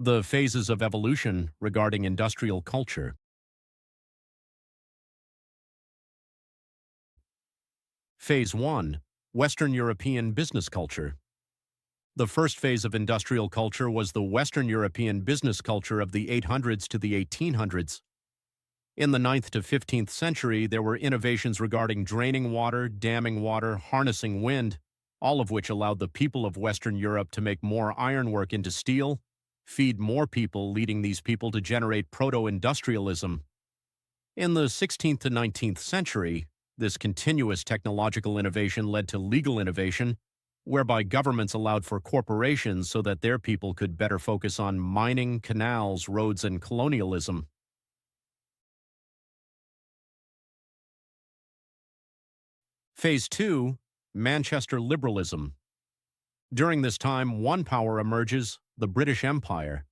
The phases of evolution regarding industrial culture. Phase 1. Western European business culture. The first phase of industrial culture was the Western European business culture of the 800s to the 1800s. In the 9th to 15th century, there were innovations regarding draining water, damming water, harnessing wind, all of which allowed the people of Western Europe to make more ironwork into steel, feed more people, leading these people to generate proto-industrialism. In the 16th to 19th century, this continuous technological innovation led to legal innovation, whereby governments allowed for corporations so that their people could better focus on mining, canals, roads, and colonialism. Phase 2. Manchester Liberalism. During this time, one power emerges, the British Empire.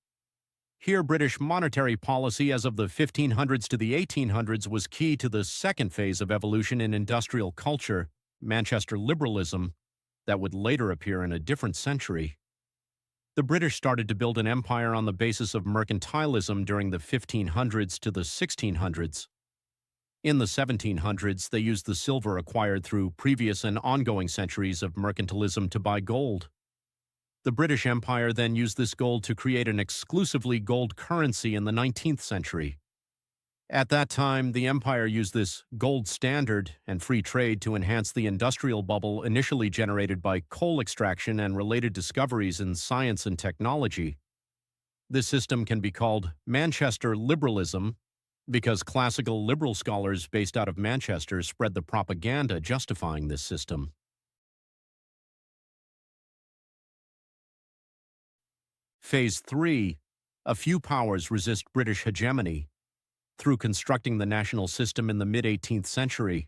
Here, British monetary policy as of the 1500s to the 1800s was key to the second phase of evolution in industrial culture, Manchester Liberalism, that would later appear in a different century. The British started to build an empire on the basis of mercantilism during the 1500s to the 1600s. In the 1700s, they used the silver acquired through previous and ongoing centuries of mercantilism to buy gold. The British Empire then used this gold to create an exclusively gold currency in the 19th century. At that time, the empire used this gold standard and free trade to enhance the industrial bubble initially generated by coal extraction and related discoveries in science and technology. This system can be called Manchester Liberalism because classical liberal scholars based out of Manchester spread the propaganda justifying this system. Phase 3. A few powers resist British hegemony through constructing the national system in the mid-18th century.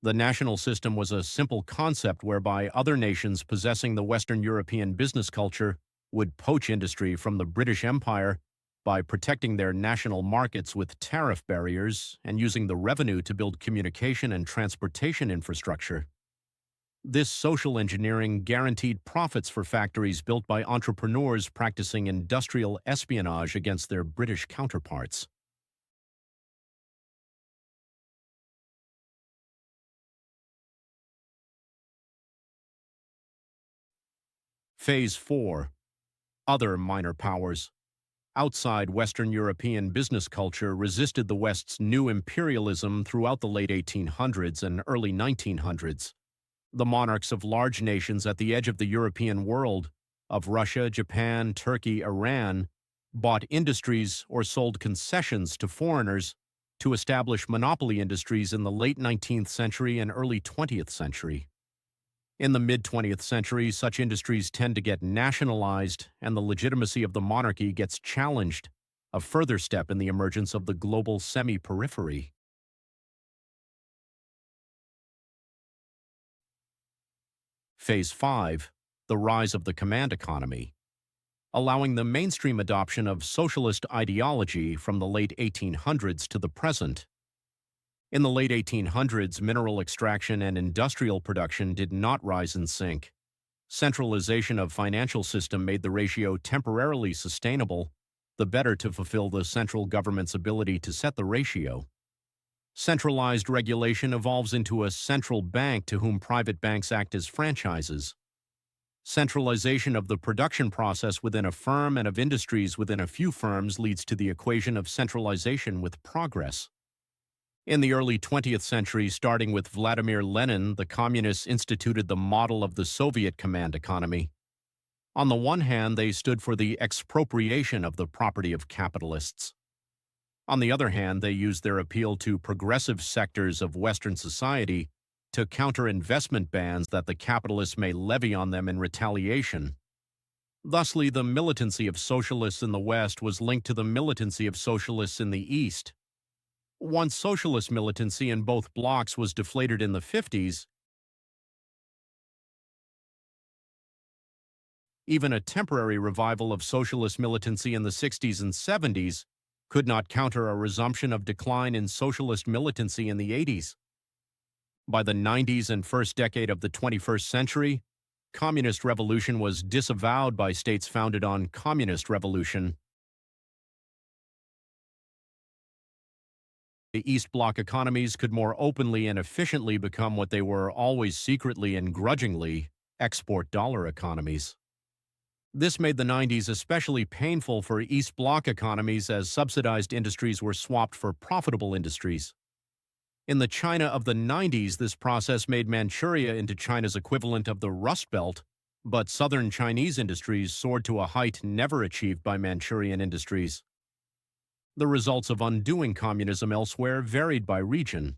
The national system was a simple concept whereby other nations possessing the Western European business culture would poach industry from the British Empire by protecting their national markets with tariff barriers and using the revenue to build communication and transportation infrastructure. This social engineering guaranteed profits for factories built by entrepreneurs practicing industrial espionage against their British counterparts. Phase 4. Other minor powers. Outside Western European business culture resisted the West's new imperialism throughout the late 1800s and early 1900s. The monarchs of large nations at the edge of the European world, of Russia, Japan, Turkey, Iran, bought industries or sold concessions to foreigners to establish monopoly industries in the late 19th century and early 20th century. In the mid-20th century, such industries tend to get nationalized and the legitimacy of the monarchy gets challenged, a further step in the emergence of the global semi-periphery. Phase 5. The rise of the command economy, allowing the mainstream adoption of socialist ideology from the late 1800s to the present. In the late 1800s, mineral extraction and industrial production did not rise in sync. Centralization of financial system made the ratio temporarily sustainable, the better to fulfill the central government's ability to set the ratio. Centralized regulation evolves into a central bank to whom private banks act as franchises. Centralization of the production process within a firm and of industries within a few firms leads to the equation of centralization with progress. In the early 20th century, starting with Vladimir Lenin, the communists instituted the model of the Soviet command economy. On the one hand, they stood for the expropriation of the property of capitalists. On the other hand, they used their appeal to progressive sectors of Western society to counter investment bans that the capitalists may levy on them in retaliation. Thusly, the militancy of socialists in the West was linked to the militancy of socialists in the East. Once socialist militancy in both blocs was deflated in the 50s, even a temporary revival of socialist militancy in the 60s and 70s could not counter a resumption of decline in socialist militancy in the 80s. By the 90s and first decade of the 21st century, Communist revolution was disavowed by states founded on communist revolution. The East Bloc economies could more openly and efficiently become what they were always secretly and grudgingly, export dollar economies. This made the 90s especially painful for East Bloc economies as subsidized industries were swapped for profitable industries. In the China of the 90s, this process made Manchuria into China's equivalent of the Rust Belt, but southern Chinese industries soared to a height never achieved by Manchurian industries. The results of undoing communism elsewhere varied by region.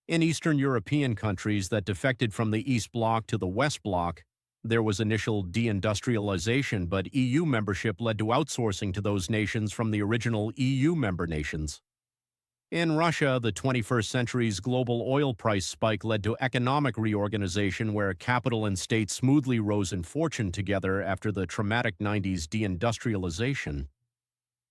In Eastern European countries that defected from the East Bloc to the West Bloc, there was initial deindustrialization, but EU membership led to outsourcing to those nations from the original EU member nations. In Russia, the 21st century's global oil price spike led to economic reorganization where capital and state smoothly rose in fortune together after the traumatic 90s deindustrialization.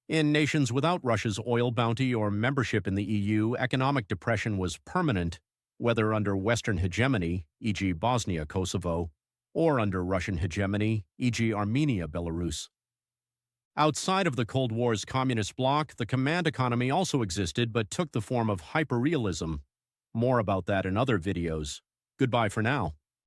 In nations without Russia's oil bounty or membership in the EU, economic depression was permanent, whether under Western hegemony, e.g. Bosnia, Kosovo, or under Russian hegemony, e.g. Armenia, Belarus. Outside of the Cold War's communist bloc, the command economy also existed but took the form of hyperrealism. More about that in other videos. Goodbye for now.